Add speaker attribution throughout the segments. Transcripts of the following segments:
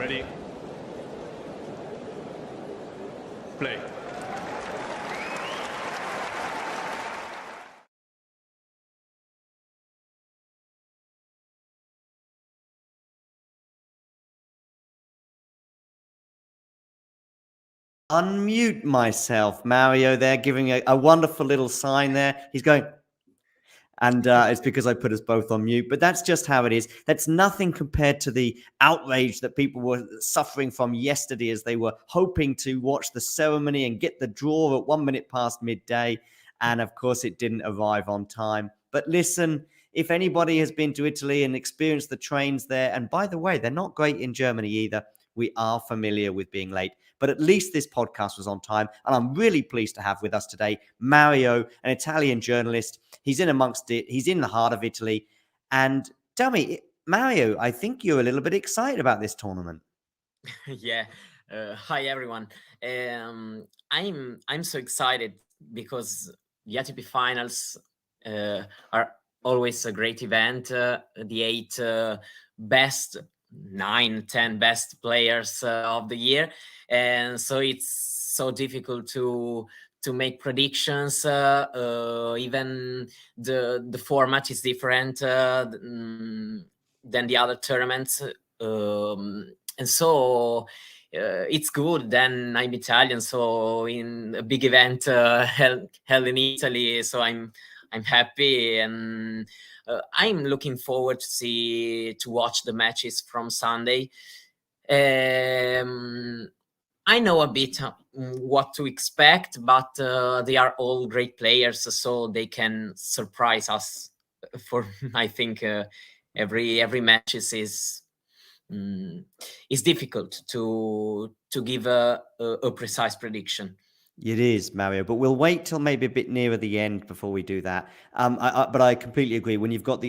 Speaker 1: Ready? Play.
Speaker 2: Unmute myself, Mario there, giving a wonderful little sign there. He's going, and it's because I put us both on mute, but that's just how it is. That's nothing compared to the outrage that people were suffering from yesterday as they were hoping to watch the ceremony and get the draw at 1 minute past midday. And of course, it didn't arrive on time. But listen, if anybody has been to Italy and experienced the trains there, and by the way, they're not great in Germany either, we are familiar with being late. But at least this podcast was on time. And I'm really pleased to have with us today Mario, an Italian journalist. He's in amongst it. He's in the heart of Italy. And tell me, Mario, I think you're a little bit excited about this tournament.
Speaker 3: Yeah. Hi, everyone. I'm so excited because the ATP Finals are always a great event. The 9-10 best players of the year, and so it's so difficult to make predictions. Even the format is different than the other tournaments, and so it's good. Then I'm Italian, so in a big event held in Italy, so I'm happy, and I'm looking forward to watch the matches from Sunday. I know a bit what to expect, but they are all great players, so they can surprise us. For I think every match is difficult to give a precise prediction.
Speaker 2: It is, Mario, but we'll wait till maybe a bit nearer the end before we do that. But I completely agree. When you've got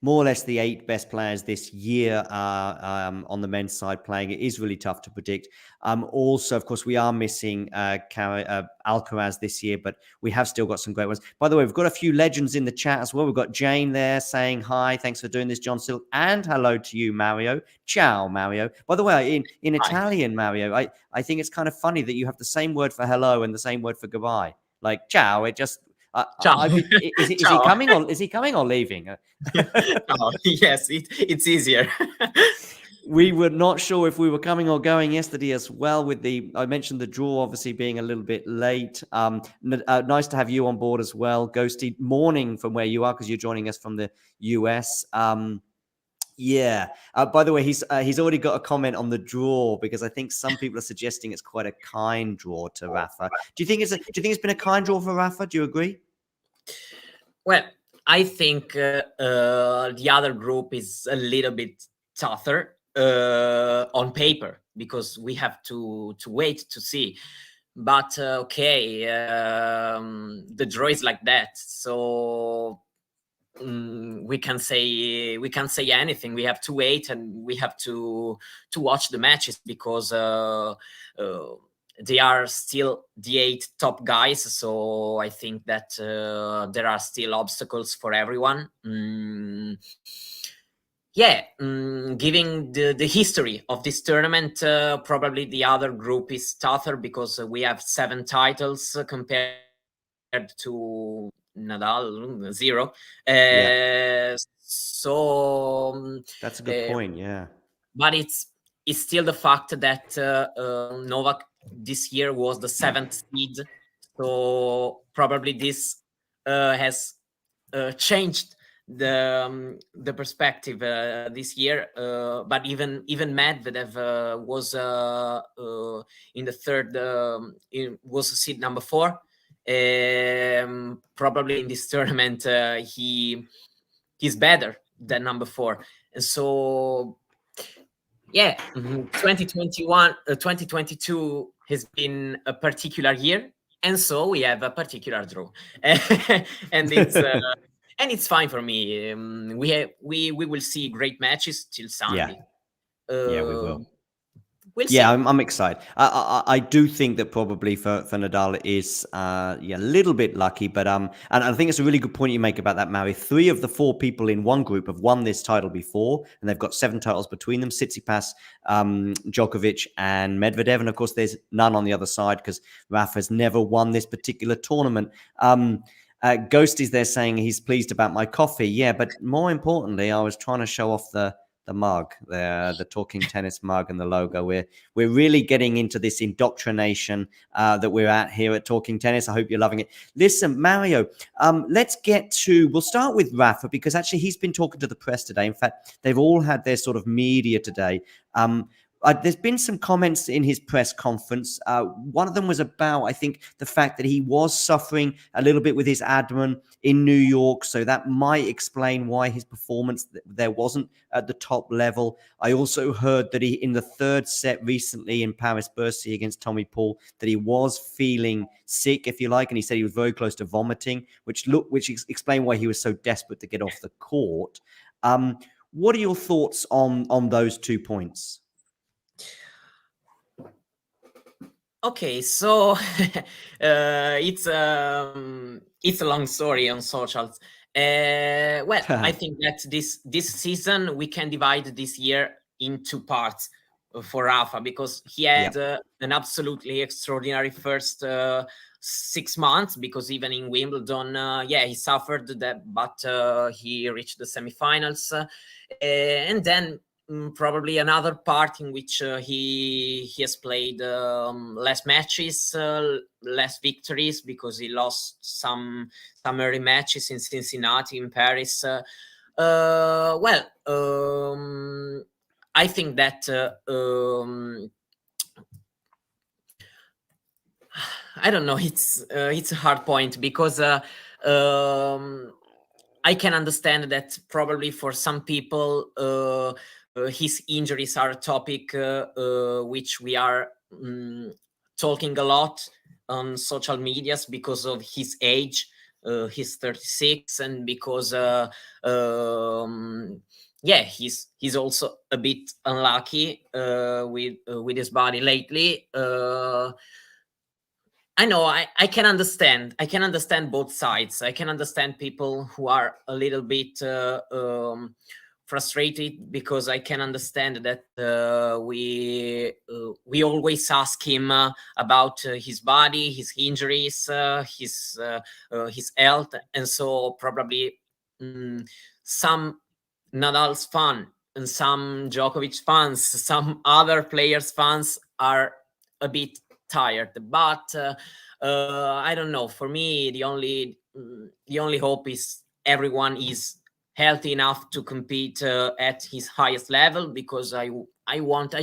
Speaker 2: more or less the eight best players this year on the men's side playing, it is really tough to predict. Also, of course, we are missing Alcaraz this year, but we have still got some great ones. By the way, we've got a few legends in the chat as well. We've got Jane there saying hi, thanks for doing this, John Silk, and hello to you, Mario. Ciao, Mario. By the way, in Italian, Mario, I think it's kind of funny that you have the same word for hello and the same word for goodbye. Like ciao, it just
Speaker 3: ciao.
Speaker 2: Is he coming or leaving?
Speaker 3: Oh, yes, it's easier.
Speaker 2: We were not sure if we were coming or going yesterday as well. I mentioned the draw obviously being a little bit late. Nice to have you on board as well, Ghosty. Morning from where you are because you're joining us from the US. Yeah. By the way, he's already got a comment on the draw because I think some people are suggesting it's quite a kind draw to Rafa. Do you think it's been a kind draw for Rafa? Do you agree?
Speaker 3: Well, I think the other group is a little bit tougher on paper because we have to wait to see. But okay, the draw is like that, so. We can say anything. We have to wait and we have to watch the matches because they are still the 8 top guys. So I think that there are still obstacles for everyone. Giving the history of this tournament, probably the other group is tougher because we have 7 titles compared to Nadal 0. So
Speaker 2: that's a good point. Yeah,
Speaker 3: but it's still the fact that Novak this year was the 7th seed, so probably this has changed the perspective this year. But even Medvedev was in the third, was seed number 4. Probably in this tournament he's better than number 4, and so 2022 has been a particular year, and so we have a particular draw. And it's fine for me. We will see great matches till Sunday.
Speaker 2: Yeah, we will.
Speaker 3: We'll see.
Speaker 2: Yeah, I'm excited. I do think that probably for Nadal it is a little bit lucky, but and I think it's a really good point you make about that, Mario. 3 of the 4 people in one group have won this title before, and they've got 7 titles between them: Tsitsipas, Djokovic, and Medvedev. And of course, there's none on the other side because Rafa's never won this particular tournament. Ghost is there saying he's pleased about my coffee. Yeah, but more importantly, I was trying to show off the mug, the Talking Tennis mug and the logo. We're really getting into this indoctrination that we're at here at Talking Tennis. I hope you're loving it. Listen, Mario, we'll start with Rafa, because actually he's been talking to the press today. In fact, they've all had their sort of media today. There's been some comments in his press conference. One of them was about, I think, the fact that he was suffering a little bit with his abdomen in New York. So that might explain why his performance there wasn't at the top level. I also heard that he, in the 3rd set recently in Paris-Bercy against Tommy Paul, that he was feeling sick, if you like. And he said he was very close to vomiting, which explained why he was so desperate to get off the court. What are your thoughts on those 2 points?
Speaker 3: Okay, so it's a long story on socials. I think that this season we can divide this year in 2 parts for Rafa, because he had an absolutely extraordinary first 6 months, because even in Wimbledon, he suffered that, but he reached the semifinals, and then probably another part in which he has played less matches, less victories, because he lost some early matches in Cincinnati, in Paris. I think that I don't know. It's a hard point, because I can understand that probably for some people his injuries are a topic which we are talking a lot on social medias because of his age. He's 36, and because he's also a bit unlucky with his body lately. I know I can understand. I can understand both sides. I can understand people who are a little bit frustrated, because I can understand that we always ask him about his body, his injuries, his health, and so probably some Nadal's fan and some Djokovic fans, some other players' fans are a bit tired. But I don't know. For me, the only hope is everyone is healthy enough to compete at his highest level, because I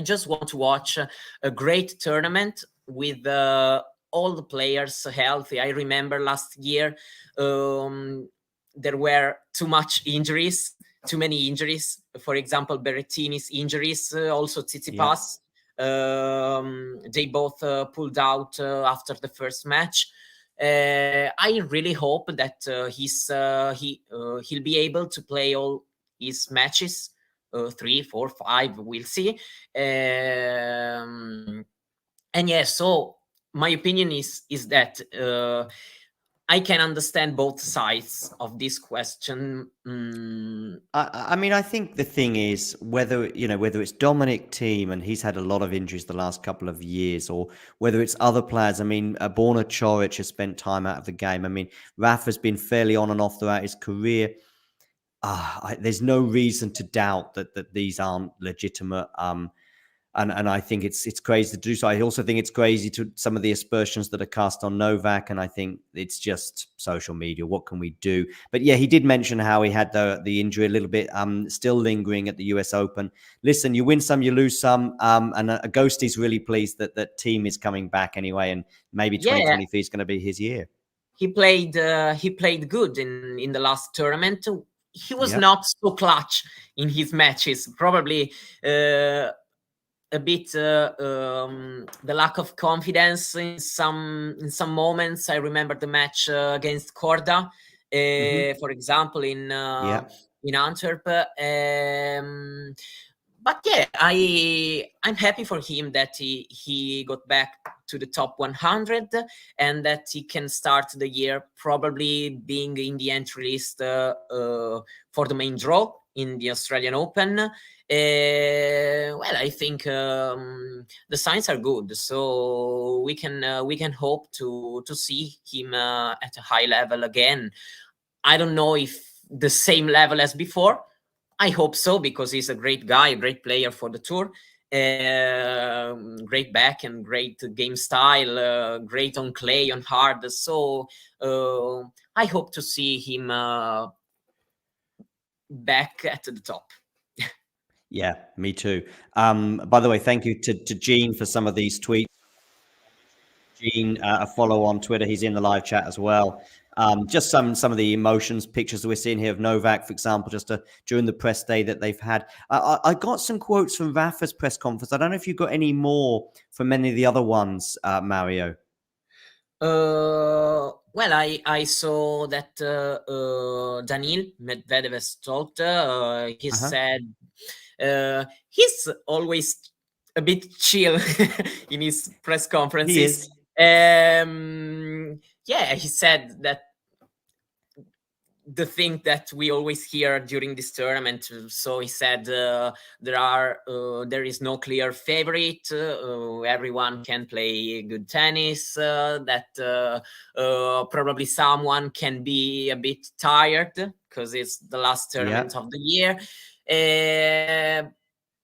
Speaker 3: just want to watch a great tournament with all the players healthy. I remember last year there were too many injuries. For example, Berrettini's injuries, also Tsitsipas. They both pulled out after the first match. I really hope that he'll be able to play all his matches, 3, 4, 5. We'll see. So my opinion is that I can understand both sides of this question.
Speaker 2: I mean, I think the thing is whether it's Dominic Thiem, and he's had a lot of injuries the last couple of years, or whether it's other players. I mean, Borna Coric has spent time out of the game. I mean, Rafa's been fairly on and off throughout his career. There's no reason to doubt that these aren't legitimate. And I think it's crazy to do so. I also think it's crazy to some of the aspersions that are cast on Novak, and I think it's just social media. What can we do? But yeah, he did mention how he had the injury a little bit, still lingering at the US Open. Listen, you win some, you lose some, and a Ghost is really pleased that Thiem is coming back anyway, and maybe 2023 is going to be his year.
Speaker 3: He played good in the last tournament. He was not so clutch in his matches. Probably a bit the lack of confidence in some moments. I remember the match against Korda, for example, in Antwerp. but yeah, I'm happy for him that he got back to the top 100 and that he can start the year probably being in the entry list for the main draw in the Australian Open. Well, I think the signs are good, so we can hope to see him at a high level again. I don't know if the same level as before. I hope so, because he's a great guy, a great player for the tour. Great back and great game style, great on clay, on hard. So I hope to see him back at the top.
Speaker 2: Yeah, me too. By the way, thank you to Gene for some of these tweets. Gene, a follow on Twitter. He's in the live chat as well. Just some of the emotions, pictures that we're seeing here of Novak, for example, just during the press day that they've had. I got some quotes from Rafa's press conference. I don't know if you've got any more from any of the other ones, Mario.
Speaker 3: Well, I saw that Daniil Medvedev has talked. He said he's always a bit chill in his press conferences.
Speaker 2: He is.
Speaker 3: Yeah, he said that the thing that we always hear during this tournament. So he said there is no clear favorite. Everyone can play good tennis. That probably someone can be a bit tired because it's the last tournament of the year.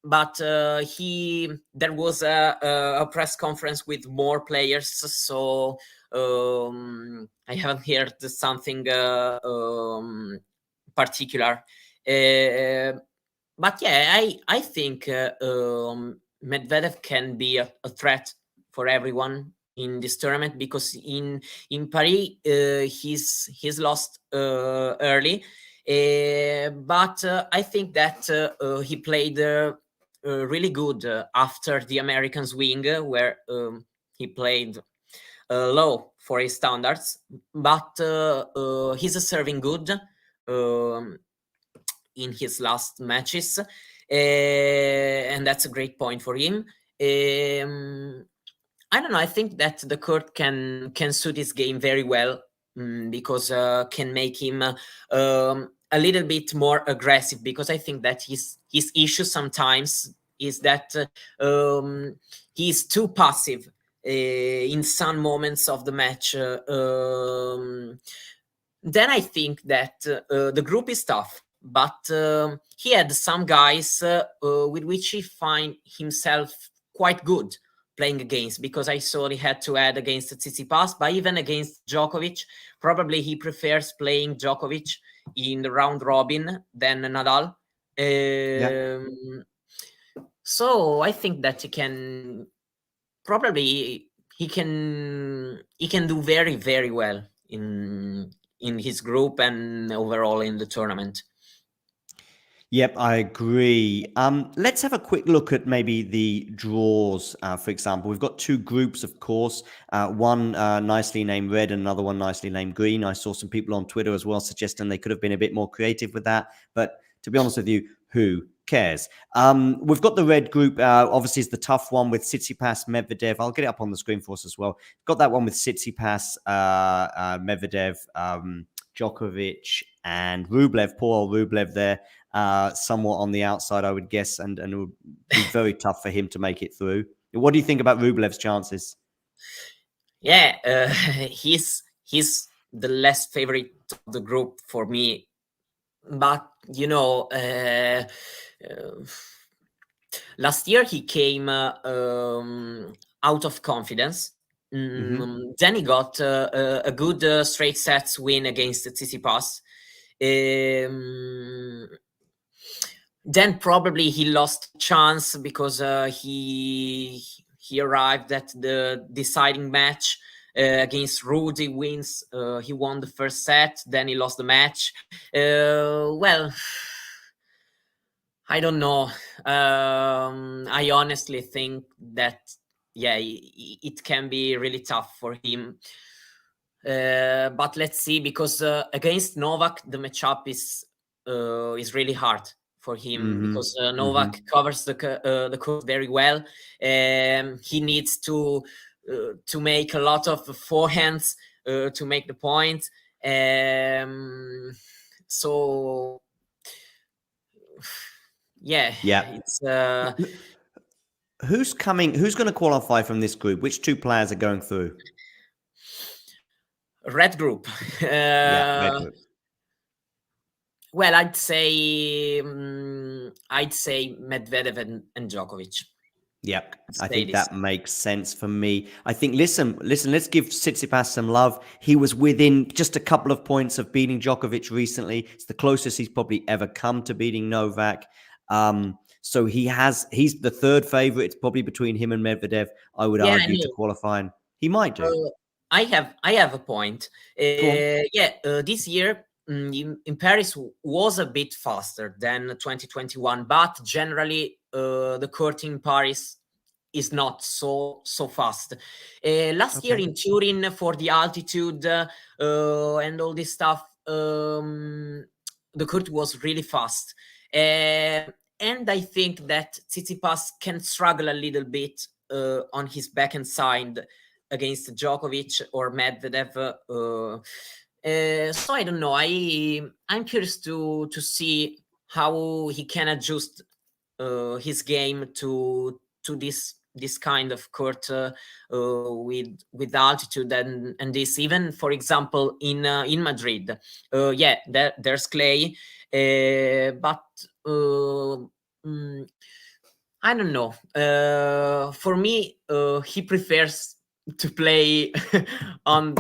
Speaker 3: But there was a press conference with more players, so I haven't heard something particular. But yeah, I think Medvedev can be a threat for everyone in this tournament, because in Paris he's lost early, but I think that he played really good after the American swing, where he played low for his standards, but he's serving good in his last matches, and that's a great point for him. I don't know. I think that the court can suit his game very well, because can make him a little bit more aggressive, because I think that his issue sometimes is that he's too passive in some moments of the match. Then I think that the group is tough, but he had some guys with which he find himself quite good playing against, because I saw he had to add against Tsitsipas, but even against Djokovic, probably he prefers playing Djokovic in the round robin than Nadal. So I think that he can do very, very well in his group and overall in the tournament.
Speaker 2: Yep, I agree. Let's have a quick look at maybe the draws, for example. We've got two groups, of course, one nicely named red and another one nicely named green. I saw some people on Twitter as well suggesting they could have been a bit more creative with that. But to be honest with you, who cares? We've got the red group, obviously, is the tough one with Tsitsipas, Medvedev. I'll get it up on the screen for us as well. Got that one with Tsitsipas, Medvedev, Djokovic, and Rublev. Poor old Rublev there. Somewhat on the outside, I would guess, and it would be very tough for him to make it through. What do you think about Rublev's chances?
Speaker 3: Yeah, he's the less favorite of the group for me, but you know, last year he came out of confidence. Then he got a good straight sets win against Tsitsipas. Then probably he lost chance because he arrived at the deciding match against Ruud. He wins. He won the first set. Then he lost the match. Well, I don't know. I honestly think that it can be really tough for him. But let's see, because against Novak the matchup is really hard for him,
Speaker 2: Mhm.
Speaker 3: because Novak covers the court very well. He needs to make a lot of forehands to make the point. So yeah, it's
Speaker 2: Who's going to qualify from this group? Which two players are going through?
Speaker 3: red group.
Speaker 2: Red group.
Speaker 3: Well, I'd say Medvedev and Djokovic.
Speaker 2: Yep, I think that makes sense for me. I think, listen, let's give Tsitsipas some love. He was within just a couple of points of beating Djokovic recently. It's the closest he's probably ever come to beating Novak. So he's the third favorite. It's probably between him and Medvedev, I would argue, to qualify. And he might do.
Speaker 3: I have a point. This year in Paris was a bit faster than 2021, but generally the court in Paris is not so fast. Last year in Turin, for the altitude and all this stuff, the court was really fast. And I think that Tsitsipas can struggle a little bit on his backhand side against Djokovic or Medvedev. So I don't know. I'm curious to see how he can adjust his game to this kind of court with altitude and this. Even, for example, in Madrid, there's clay, but I don't know. For me, he prefers to play on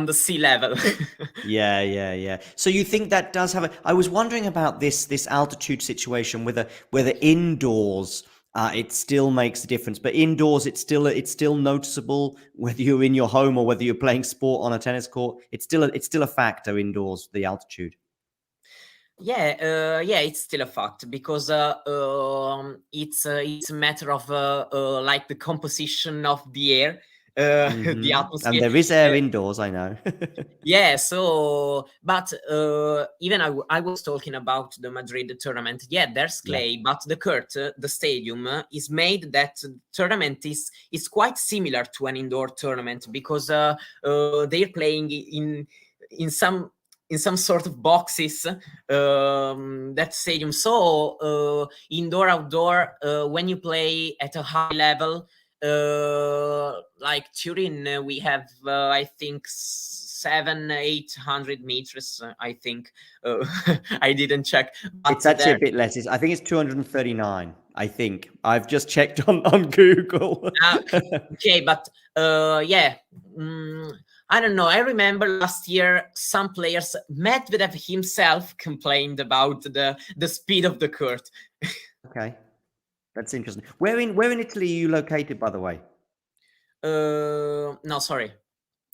Speaker 3: the sea level.
Speaker 2: Yeah. So you think that does have I was wondering about this altitude situation, whether indoors it still makes a difference, but indoors it's still noticeable, whether you're in your home or whether you're playing sport on a tennis court. It's still a factor indoors, the altitude.
Speaker 3: It's still a fact, because it's a matter of like the composition of the air, the atmosphere.
Speaker 2: And there is air indoors, I know.
Speaker 3: So, but even I was talking about the Madrid tournament. There's clay, but the court, the stadium is made that tournament is quite similar to an indoor tournament, because they're playing in some sort of boxes, that stadium. So indoor, outdoor, when you play at a high level, like Turin, we have I think 700-800 meters. I think I didn't check. But
Speaker 2: it's actually a bit less. I think it's 239. I think I've just checked on Google.
Speaker 3: Okay, but I don't know. I remember last year some players, Medvedev himself, complained about the speed of the court.
Speaker 2: Okay, that's interesting. Where in Italy are you located, by the way?
Speaker 3: No, sorry.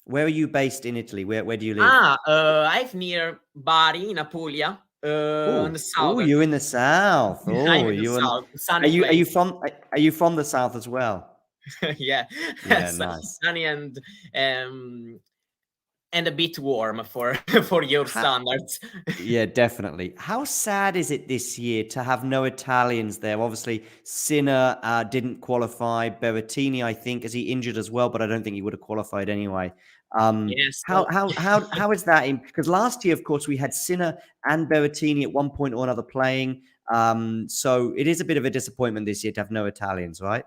Speaker 2: Where are you based in Italy? Where do you live?
Speaker 3: I'm near Bari in Apulia. In the south.
Speaker 2: Oh, you're in the south. Oh,
Speaker 3: I'm in the south.
Speaker 2: Are you from the south as well?
Speaker 3: Yeah,
Speaker 2: nice.
Speaker 3: Sunny and a bit warm for your standards.
Speaker 2: Yeah, definitely. How sad is it this year to have no Italians there? Obviously, Sinner didn't qualify. Berrettini, I think, is he injured as well? But I don't think he would have qualified anyway.
Speaker 3: Yes.
Speaker 2: How is that? Because last year, of course, we had Sinner and Berrettini at one point or another playing. So it is a bit of a disappointment this year to have no Italians, right?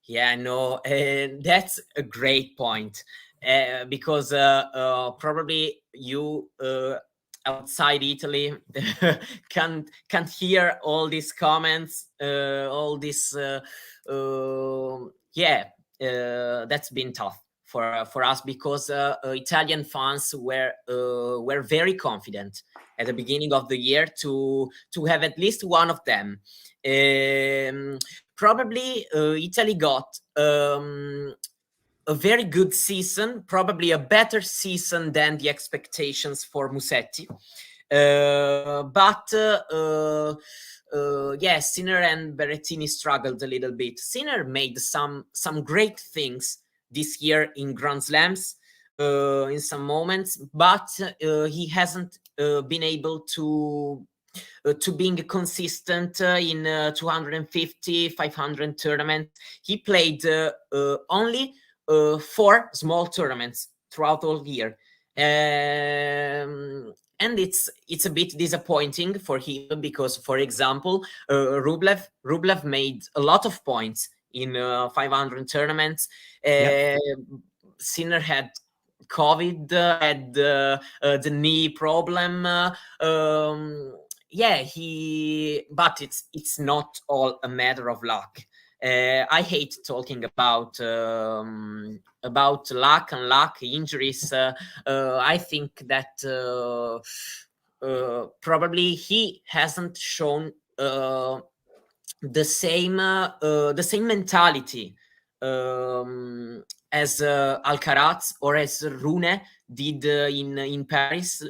Speaker 3: Yeah, no, that's a great point. Because probably you outside Italy can't hear all these comments, all this. That's been tough for us, because Italian fans were very confident at the beginning of the year to have at least one of them. Probably Italy got a very good season, probably a better season than the expectations for Musetti. But Sinner and Berrettini struggled a little bit. Sinner made some great things this year in Grand Slams in some moments, but he hasn't been able to to being consistent in 250, 500 tournaments. He played only 4 small tournaments throughout all year. And it's a bit disappointing for him because, for example, Rublev made a lot of points in 500 tournaments. Sinner had COVID, had the knee problem. But it's not all a matter of luck. I hate talking about luck and injuries. I think that probably he hasn't shown the same mentality as Alcaraz or as Rune did in Paris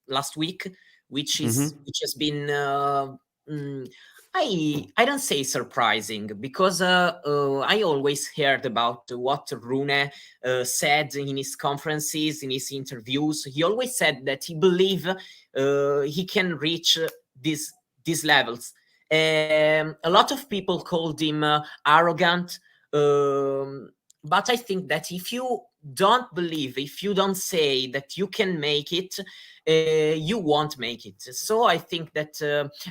Speaker 3: last week, which has been I don't say surprising, because I always heard about what Rune said in his conferences, in his interviews. He always said that he believed he can reach these levels. A lot of people called him arrogant, but I think that if you don't believe, if you don't say that you can make it, you won't make it. So I think that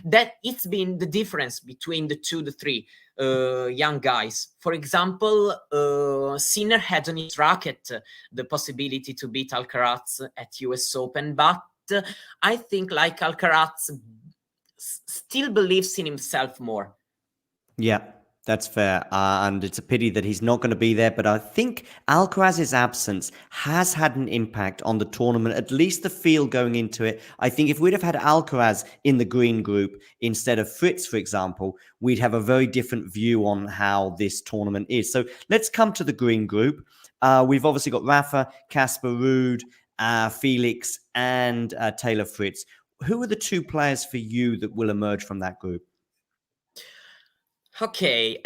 Speaker 3: that it's been the difference between the 3 young guys. For example, Sinner had on his racket the possibility to beat Alcaraz at US Open, but I think like Alcaraz still believes in himself more.
Speaker 2: Yeah, that's fair. And it's a pity that he's not going to be there. But I think Alcaraz's absence has had an impact on the tournament, at least the feel going into it. I think if we'd have had Alcaraz in the green group instead of Fritz, for example, we'd have a very different view on how this tournament is. So let's come to the green group. We've obviously got Rafa, Casper Ruud, Felix, and Taylor Fritz. Who are the 2 players for you that will emerge from that group?
Speaker 3: Okay.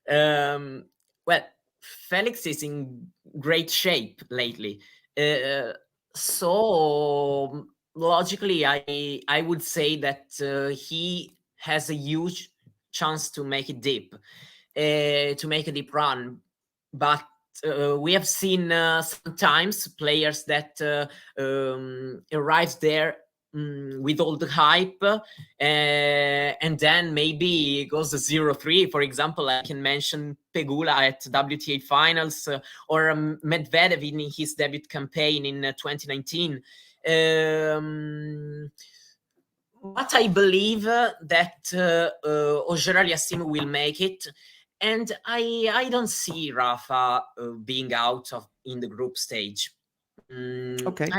Speaker 3: Well, Felix is in great shape lately. So logically, I would say that he has a huge chance to make it deep, to make a deep run. But we have seen sometimes players that arrive there with all the hype, and then maybe goes 0-3. For example, I can mention Pegula at WTA Finals, or Medvedev in his debut campaign in 2019. But I believe that Auger-Aliassime will make it, and I don't see Rafa being out in the group stage.
Speaker 2: Okay.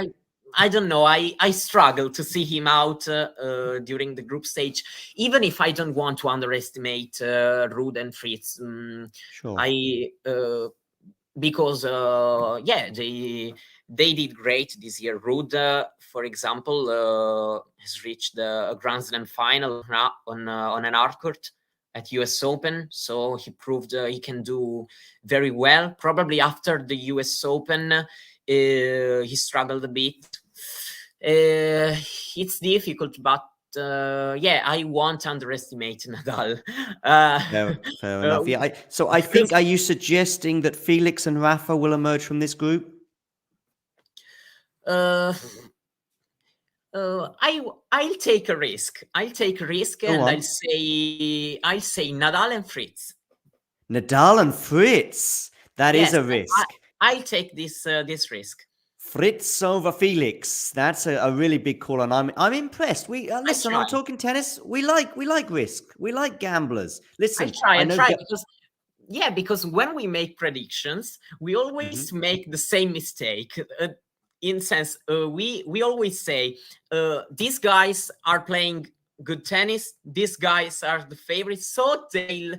Speaker 3: I don't know. I struggle to see him out during the group stage, even if I don't want to underestimate Ruud and Fritz.
Speaker 2: Sure.
Speaker 3: Because they did great this year. Ruud, for example, has reached a Grand Slam final on an hard court at US Open, so he proved he can do very well. Probably after the US Open, he struggled a bit. It's difficult, but I won't underestimate Nadal.
Speaker 2: Fair enough. Yeah. I think, are you suggesting that Felix and Rafa will emerge from this group?
Speaker 3: I'll take a risk. I'll say Nadal and Fritz.
Speaker 2: Nadal and Fritz. That is a risk.
Speaker 3: I'll take this risk.
Speaker 2: Fritz over Felix. That's a really big call, and I'm impressed. Listen, I'm talking tennis. We like risk. We like gamblers. Listen,
Speaker 3: I try because when we make predictions, we always make the same mistake. In sense, we always say these guys are playing good tennis. These guys are the favorites, so they'll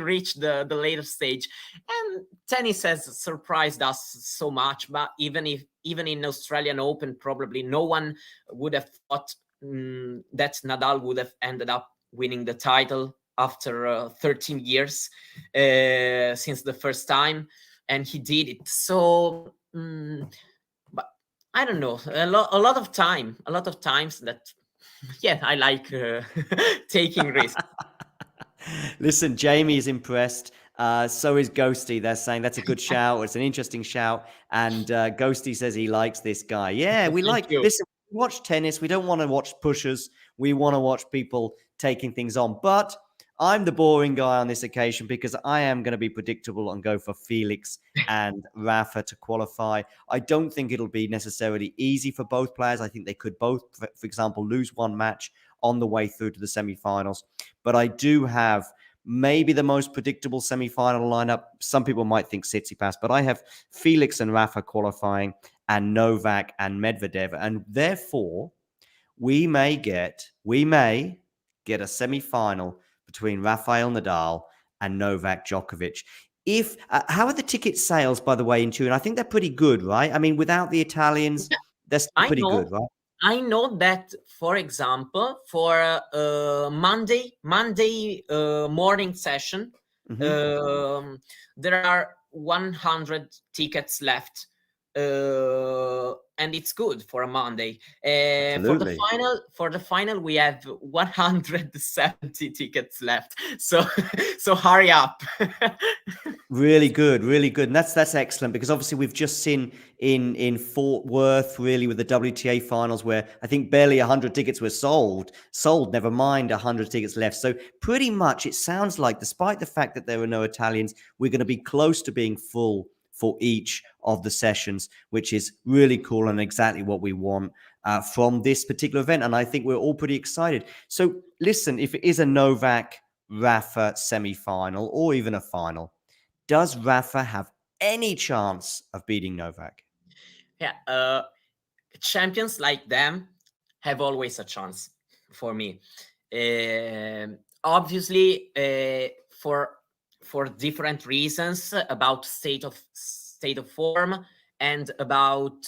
Speaker 3: reach the later stage. And tennis has surprised us so much. But even in Australian Open, probably no one would have thought that Nadal would have ended up winning the title after 13 years since the first time, and he did it. So. I don't know, a lot of times that, yeah, I like taking risks.
Speaker 2: Listen, Jamie is impressed. So is Ghosty. They're saying that's a good shout. It's an interesting shout. And Ghosty says he likes this guy. Yeah, we
Speaker 3: Thank
Speaker 2: like.
Speaker 3: you.
Speaker 2: Listen, we watch tennis. We don't want to watch pushers. We want to watch people taking things on. But I'm the boring guy on this occasion because I am going to be predictable and go for Felix and Rafa to qualify. I don't think it'll be necessarily easy for both players. I think they could both, for example, lose one match on the way through to the semi-finals. But I do have maybe the most predictable semi-final lineup. Some people might think Tsitsipas, but I have Felix and Rafa qualifying and Novak and Medvedev. And therefore, we may get a semi-final between Rafael Nadal and Novak Djokovic. If how are the ticket sales, by the way, in Turin? I think they're pretty good, right? I mean, without the Italians, they're still pretty good, right?
Speaker 3: I know that, for example, for Monday morning session, there are 100 tickets left, and it's good for a Monday. For the final, we have 170 tickets left. So hurry up.
Speaker 2: Really good, and that's excellent, because obviously we've just seen in Fort Worth, really, with the WTA finals, where I think barely 100 tickets were sold, never mind 100 tickets left. So pretty much it sounds like, despite the fact that there were no Italians, we're going to be close to being full for each of the sessions, which is really cool and exactly what we want from this particular event. And I think we're all pretty excited. So listen, if it is a Novak Rafa semi-final or even a final, does Rafa have any chance of beating Novak?
Speaker 3: Yeah, champions like them have always a chance for me. Obviously, for different reasons, about state of form, and about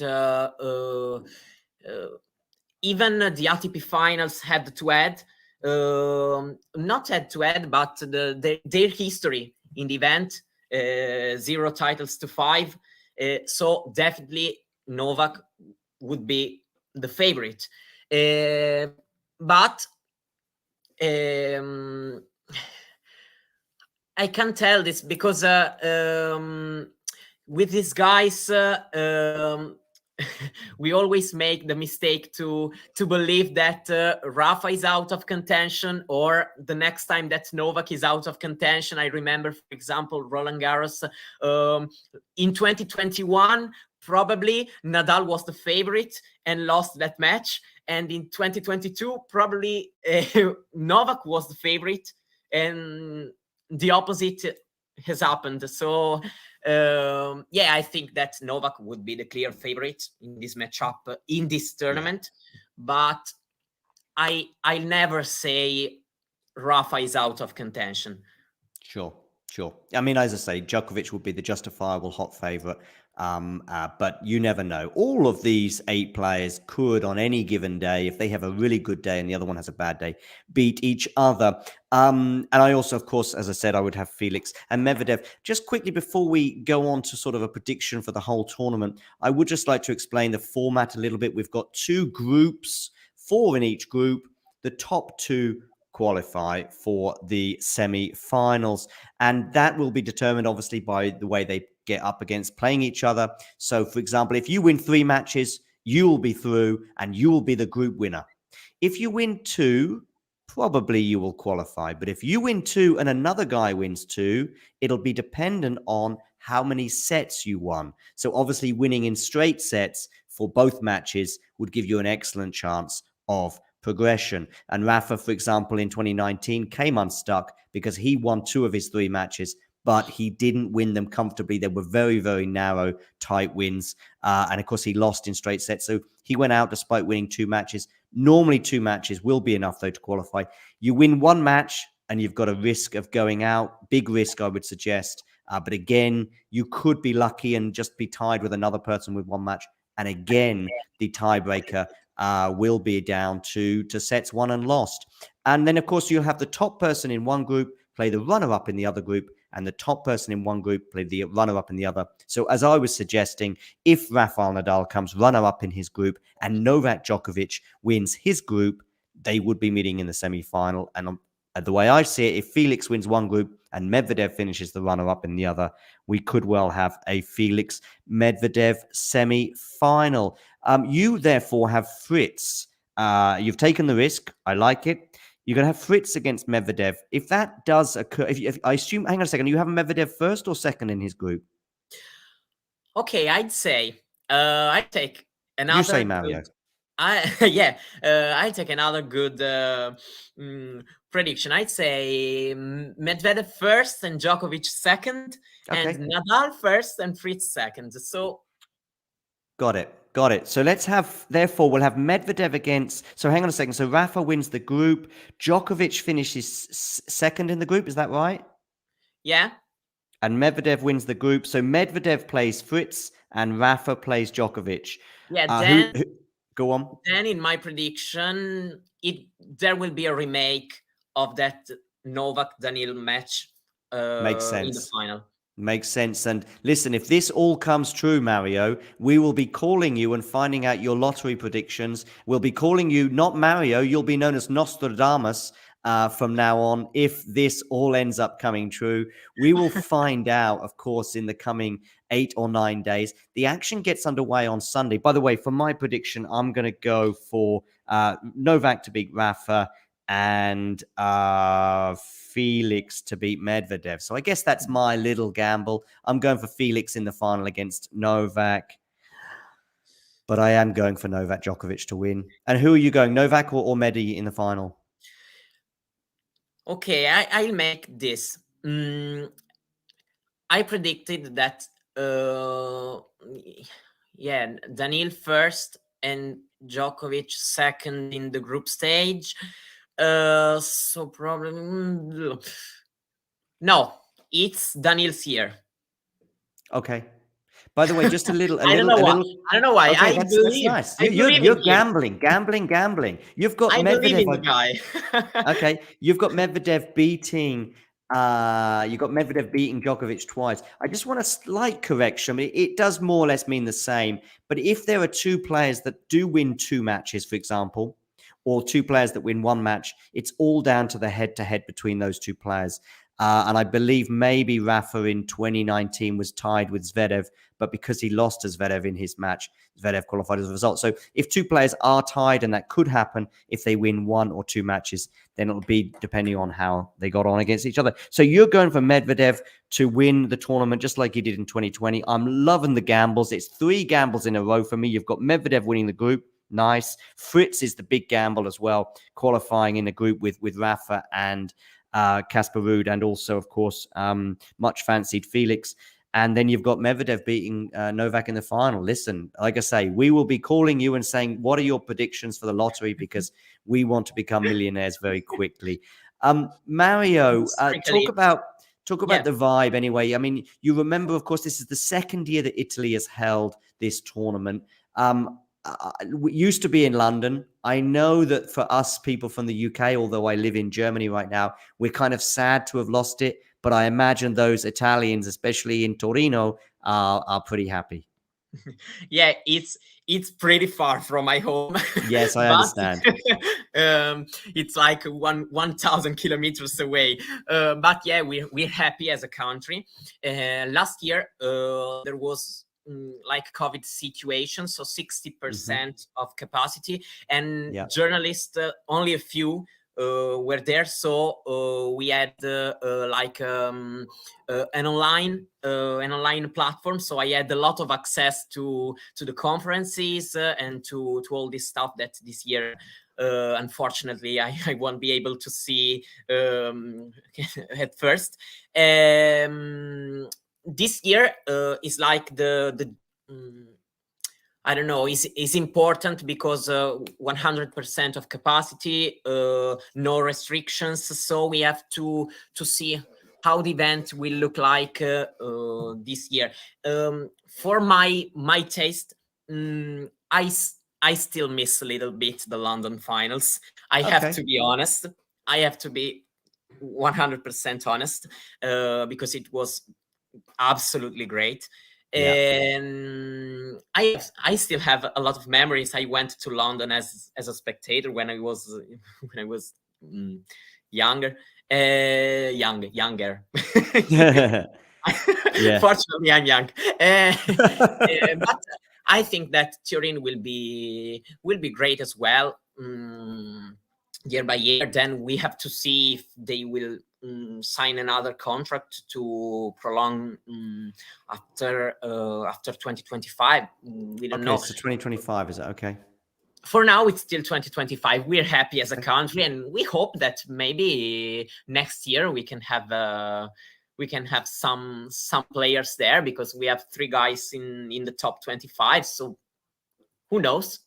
Speaker 3: even the ATP Finals head-to-head, not head-to-head, but their history in the event. 0 titles to 5, so definitely Novak would be the favorite, but I can't tell this because with these guys, we always make the mistake to believe that Rafa is out of contention, or the next time that Novak is out of contention. I remember, for example, Roland Garros in 2021, probably Nadal was the favorite and lost that match. And in 2022, probably Novak was the favorite and the opposite has happened. So yeah, I think that Novak would be the clear favorite in this matchup, in this tournament. But I'll never say Rafa is out of contention.
Speaker 2: Sure. I mean, as I say, Djokovic would be the justifiable hot favorite. But you never know. All of these 8 players could, on any given day, if they have a really good day and the other one has a bad day, beat each other. And I also, of course, as I said, I would have Felix and Medvedev. Just quickly, before we go on to sort of a prediction for the whole tournament, I would just like to explain the format a little bit. We've got 2 groups, 4 in each group. The top 2 qualify for the semi-finals, and that will be determined obviously by the way they get up against playing each other. So for example, if you win 3 matches, you will be through and you will be the group winner. If you win 2, probably you will qualify, but if you win 2 and another guy wins 2, it'll be dependent on how many sets you won. So obviously winning in straight sets for both matches would give you an excellent chance of progression. And Rafa, for example, in 2019 came unstuck because he won 2 of his 3 matches, but he didn't win them comfortably. They were very, very narrow, tight wins. And of course, he lost in straight sets. So he went out despite winning 2 matches. Normally 2 matches will be enough, though, to qualify. You win 1 match and you've got a risk of going out. Big risk, I would suggest. But again, you could be lucky and just be tied with another person with 1 match. And again, the tiebreaker will be down to sets won and lost. And then, of course, you'll have the top person in one group play the runner-up in the other group, and the top person in one group played the runner-up in the other. So as I was suggesting, if Rafael Nadal comes runner-up in his group and Novak Djokovic wins his group, they would be meeting in the semi-final. And the way I see it, if Felix wins one group and Medvedev finishes the runner-up in the other, we could well have a Felix Medvedev semi-final. You therefore have Fritz. You've taken the risk. I like it. You're going to have Fritz against Medvedev. If that does occur, if I assume, hang on a second, you have Medvedev first or second in his group?
Speaker 3: Okay, I'd say I take another.
Speaker 2: You say Mario.
Speaker 3: I take another good prediction. I'd say Medvedev first and Djokovic second, and Nadal first and Fritz second. So
Speaker 2: got it. So therefore, we'll have Medvedev against. So hang on a second. So Rafa wins the group. Djokovic finishes second in the group. Is that right?
Speaker 3: Yeah.
Speaker 2: And Medvedev wins the group. So Medvedev plays Fritz and Rafa plays Djokovic.
Speaker 3: Yeah.
Speaker 2: Go on.
Speaker 3: Then in my prediction, there will be a remake of that Novak Daniil match.
Speaker 2: Makes sense.
Speaker 3: In the final.
Speaker 2: Makes sense. And listen, if this all comes true, Mario, we will be calling you and finding out your lottery predictions. We'll be calling you not Mario. You'll be known as Nostradamus from now on. If this all ends up coming true, we will find out, of course, in the coming 8 or 9 days. The action gets underway on Sunday. By the way, for my prediction, I'm going to go for Novak to beat Rafa and Felix to beat Medvedev. So I guess that's my little gamble. I'm going for Felix in the final against Novak. But I am going for Novak Djokovic to win. And who are you going, Novak or Medi in the final?
Speaker 3: Okay, I'll make this. I predicted that, Daniil first and Djokovic second in the group stage. So probably no, it's Daniil's year.
Speaker 2: Okay. By the way, just a little.
Speaker 3: I don't know why.
Speaker 2: Okay, that's nice. You're gambling. You've got
Speaker 3: I
Speaker 2: Medvedev.
Speaker 3: believe in the guy.
Speaker 2: Okay, you've got Medvedev beating. You got Medvedev beating Djokovic twice. I just want a slight correction. It does more or less mean the same. But if there are two players that do win 2 matches, for example, or 2 players that win 1 match, it's all down to the head-to-head between those 2 players. And I believe maybe Rafa in 2019 was tied with Zverev, but because he lost to Zverev in his match, Zverev qualified as a result. So if 2 players are tied, and that could happen if they win 1 or 2 matches, then it'll be depending on how they got on against each other. So you're going for Medvedev to win the tournament just like he did in 2020. I'm loving the gambles. It's 3 gambles in a row for me. You've got Medvedev winning the group. Nice. Fritz is the big gamble as well, qualifying in the group with Rafa and Casper Ruud, and also, of course, much fancied Felix. And then you've got Medvedev beating Novak in the final. Listen, like I say, we will be calling you and saying, what are your predictions for the lottery? Because we want to become millionaires very quickly. Mario, talk about the vibe anyway. I mean, you remember, of course, this is the 2nd year that Italy has held this tournament. We used to be in London. I know that for us people from the UK, although I live in Germany right now, we're kind of sad to have lost it. But I imagine those Italians, especially in Torino, are pretty happy.
Speaker 3: Yeah, it's pretty far from my home.
Speaker 2: Yes, I understand.
Speaker 3: It's like 1,000 kilometers away. But yeah, we're happy as a country. Last year, there was like COVID situation, so 60% of capacity, and journalists, only a few were there. So we had like an online platform. So I had a lot of access to the conferences and to all this stuff that this year, unfortunately, I won't be able to see at first. This year is like the I don't know, is important because 100% of capacity, no restrictions. So we have to see how the event will look like this year. For my taste, I still miss a little bit the London finals. I have to be honest. I have to be 100% honest, because it was absolutely great.
Speaker 2: Yeah.
Speaker 3: And I still have a lot of memories. I went to London as a spectator when I was younger. Younger.
Speaker 2: Yeah.
Speaker 3: Fortunately, I'm young. But I think that Turin will be great as well, year by year. Then we have to see if they will sign another contract to prolong after 2025. We don't know.
Speaker 2: So 2025, is it? Okay.
Speaker 3: For now, it's still 2025. We're happy as a country, and we hope that maybe next year we can have some players there, because we have 3 guys in the top 25. So who knows?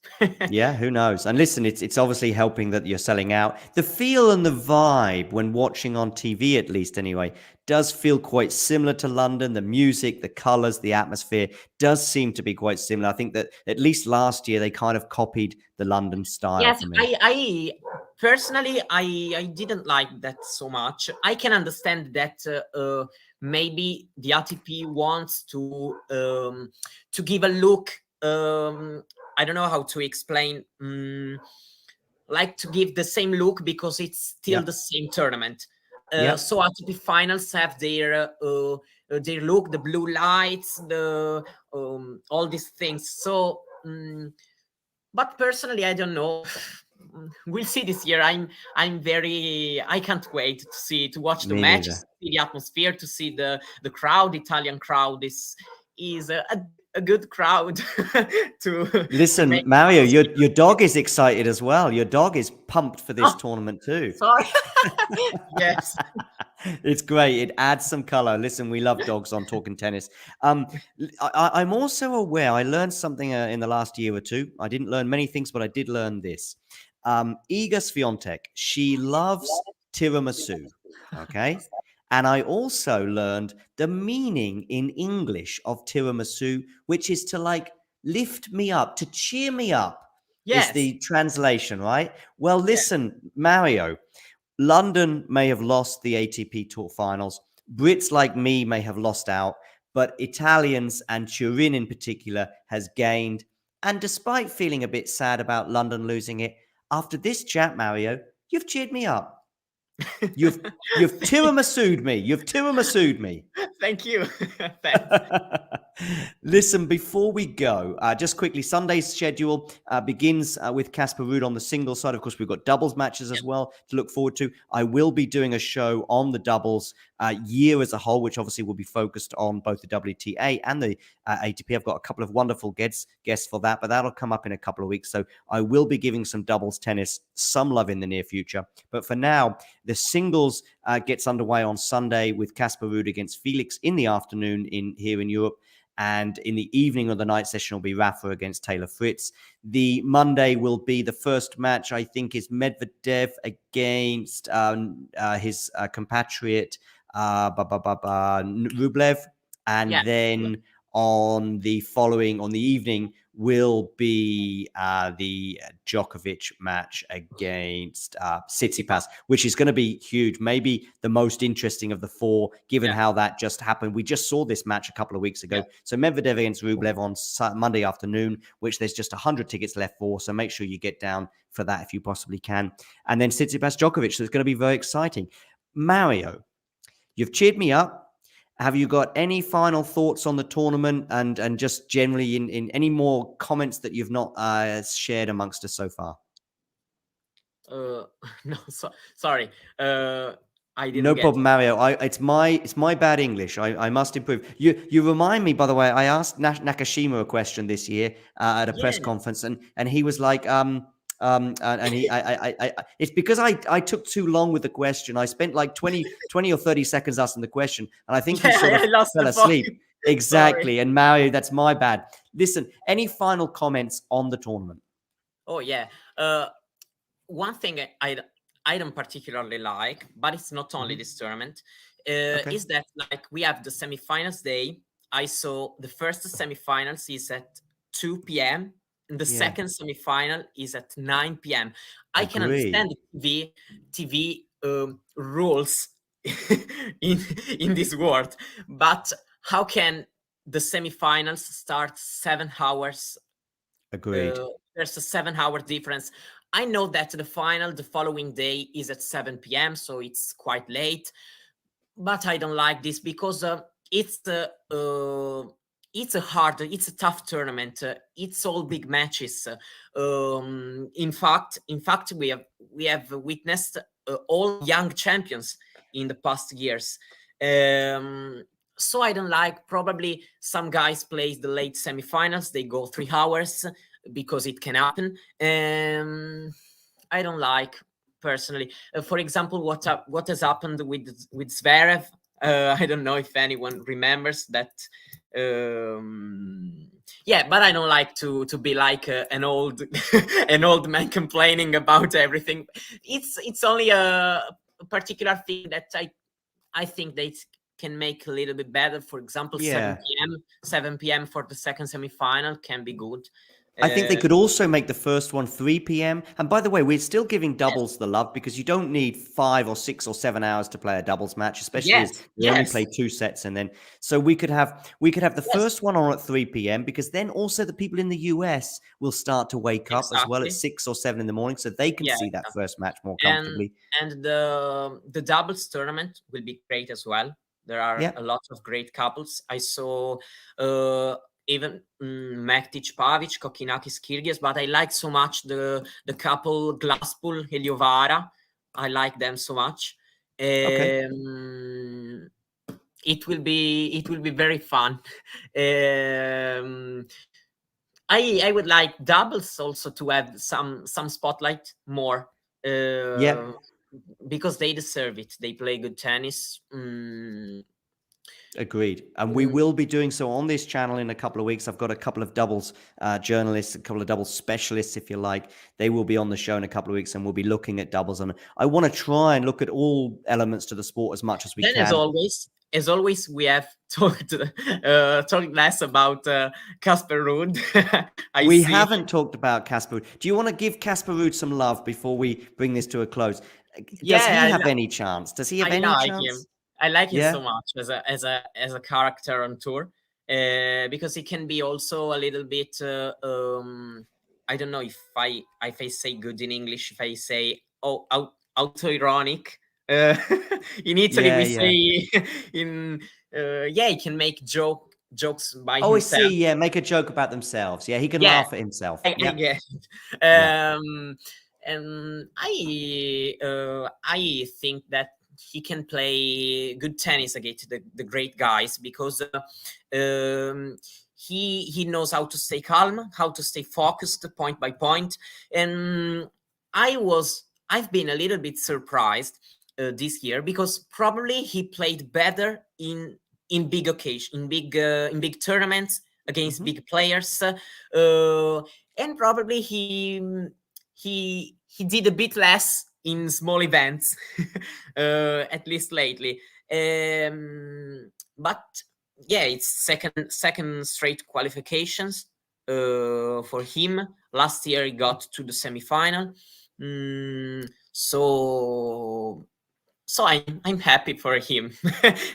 Speaker 2: Yeah, who knows? And listen, it's obviously helping that you're selling out. The feel and the vibe when watching on TV, at least anyway, does feel quite similar to London. The music, the colors, the atmosphere does seem to be quite similar. I think that at least last year they kind of copied the London style.
Speaker 3: Yes,
Speaker 2: for me.
Speaker 3: I personally I didn't like that so much. I can understand that maybe the ATP wants to give a look. I don't know how to explain. Like to give the same look, because it's still the same tournament. So ATP Finals have their look, the blue lights, the all these things. So, but personally, I don't know. We'll see this year. I can't wait to watch the match, to see the atmosphere, to see the crowd. Italian crowd is a good crowd.
Speaker 2: Listen, Mario, your dog is excited as well. Your dog is pumped for this tournament too.
Speaker 3: Sorry. Yes.
Speaker 2: It's great. It adds some color. Listen, we love dogs on Talking Tennis. I'm also aware, I learned something in the last year or two. I didn't learn many things, but I did learn this. Iga Swiatek, she loves tiramisu. Okay. And I also learned the meaning in English of tiramisu, which is to like lift me up, to cheer me up. Yes. Is the translation, right? Well, listen, Mario, London may have lost the ATP Tour Finals. Brits like me may have lost out, but Italians and Turin in particular has gained. And despite feeling a bit sad about London losing it, after this chat, Mario, you've cheered me up. You've tiramisu'd me. You've tiramisu'd me.
Speaker 3: Thank you.
Speaker 2: Listen, before we go, just quickly, Sunday's schedule begins with Casper Ruud on the singles side. Of course, we've got doubles matches as well to look forward to. I will be doing a show on the doubles year as a whole, which obviously will be focused on both the WTA and the ATP. I've got a couple of wonderful guests for that, but that'll come up in a couple of weeks. So I will be giving some doubles tennis some love in the near future. But for now, the singles gets underway on Sunday with Casper Ruud against Felix in the afternoon here in Europe. And in the evening of the night session will be Rafa against Taylor Fritz. The Monday will be the first match, I think, is Medvedev against his compatriot Rublev. And then on the evening will be the Djokovic match against Tsitsipas, which is going to be huge. Maybe the most interesting of the 4, given how that just happened. We just saw this match a couple of weeks ago. So Medvedev against Rublev on Monday afternoon, which there's just 100 tickets left for. So make sure you get down for that if you possibly can. And then Tsitsipas Djokovic. So it's going to be very exciting. Mario, you've cheered me up. Have you got any final thoughts on the tournament and just generally in any more comments that you've not shared amongst us so far?
Speaker 3: No, sorry. I didn't.
Speaker 2: No problem, Mario. It's my bad English. I must improve. You remind me, by the way. I asked Nakashima a question this year at a press conference, and he was like, it's because I took too long with the question. I spent like 20 or 30 seconds asking the question, and I think he sort of fell asleep. Exactly. Sorry. And Mario, that's my bad. Listen, any final comments on the tournament?
Speaker 3: Oh yeah. One thing I don't particularly like, but it's not only this tournament, is that like we have the semifinals day. I saw the first semifinals is at 2 p.m. and the second semifinal is at 9 p.m. I can understand the TV rules in this world. But how can the semifinals start 7 hours?
Speaker 2: Agreed.
Speaker 3: There's a 7-hour difference. I know that the final the following day is at 7 p.m., so it's quite late. But I don't like this because it's a tough tournament. It's all big matches. In fact, we have witnessed all young champions in the past years. So I don't like. Probably some guys play the late semifinals. They go 3 hours because it can happen. I don't like personally. For example, what has happened with Zverev? I don't know if anyone remembers that. Yeah, but I don't like to be like an old an old man complaining about everything. It's only a particular thing that I think they can make a little bit better. For example, 7 p.m. for the second semifinal can be good.
Speaker 2: I think they could also make the first one 3 p.m. And by the way, we're still giving doubles the love because you don't need 5 or 6 or 7 hours to play a doubles match, especially as you only play 2 sets. And then, so we could have the first one on at 3 p.m. because then also the people in the US will start to wake up as well at 6 or 7 in the morning, so they can see that first match more comfortably.
Speaker 3: And the doubles tournament will be great as well. There are a lot of great couples. I saw even Mektic Pavic, Kokinakis Kyrgios, but I like so much the couple Glasspool, Heliovara. I like them so much. It will be very fun. I would like doubles also to have some spotlight more. Because they deserve it. They play good tennis.
Speaker 2: Agreed. And we will be doing so on this channel in a couple of weeks. I've got a couple of doubles journalists, a couple of doubles specialists, if you like. They will be on the show in a couple of weeks and we'll be looking at doubles. And I want to try and look at all elements to the sport as much as we can.
Speaker 3: As always, we have talked less about Casper Ruud.
Speaker 2: We haven't talked about Casper Ruud. Do you want to give Casper Ruud some love before we bring this to a close? Does he have any chance? Does he have any chance?
Speaker 3: I like him so much as a character on tour, because he can be also a little bit. I don't know if I say good in English. If I say auto-ironic. In Italy we say in he can make jokes by himself.
Speaker 2: I see. Make a joke about themselves. He can laugh at himself.
Speaker 3: I get it. And I think that he can play good tennis against the great guys because he knows how to stay calm, how to stay focused point by point. And I've been a little bit surprised this year because probably he played better in big occasion, in big tournaments against big players, and probably he did a bit less in small events, at least lately. But it's second straight qualifications for him. Last year he got to the semifinal. So I'm happy for him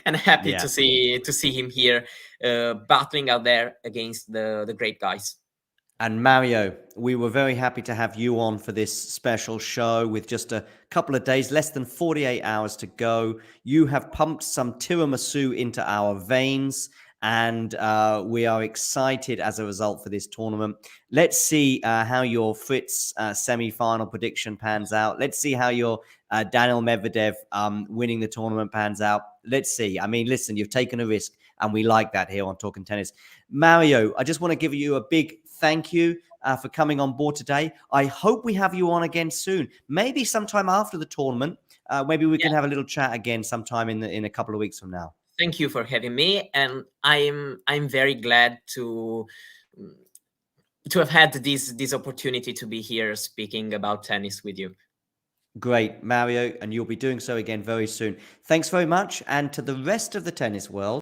Speaker 3: and happy to see him here battling out there against the great guys.
Speaker 2: And Mario, we were very happy to have you on for this special show with just a couple of days, less than 48 hours to go. You have pumped some tiramisu into our veins, and we are excited as a result for this tournament. Let's see how your Fritz semi-final prediction pans out. Let's see how your Daniil Medvedev winning the tournament pans out. Let's see. I mean, listen, you've taken a risk, and we like that here on Talking Tennis. Mario, I just want to give you a big thank you for coming on board today. I hope we have you on again soon. Maybe sometime after the tournament. Maybe we can have a little chat again sometime in a couple of weeks from now.
Speaker 3: Thank you for having me, and I'm very glad to have had this opportunity to be here speaking about tennis with you.
Speaker 2: Great, Mario, and you'll be doing so again very soon. Thanks very much, and to the rest of the tennis world,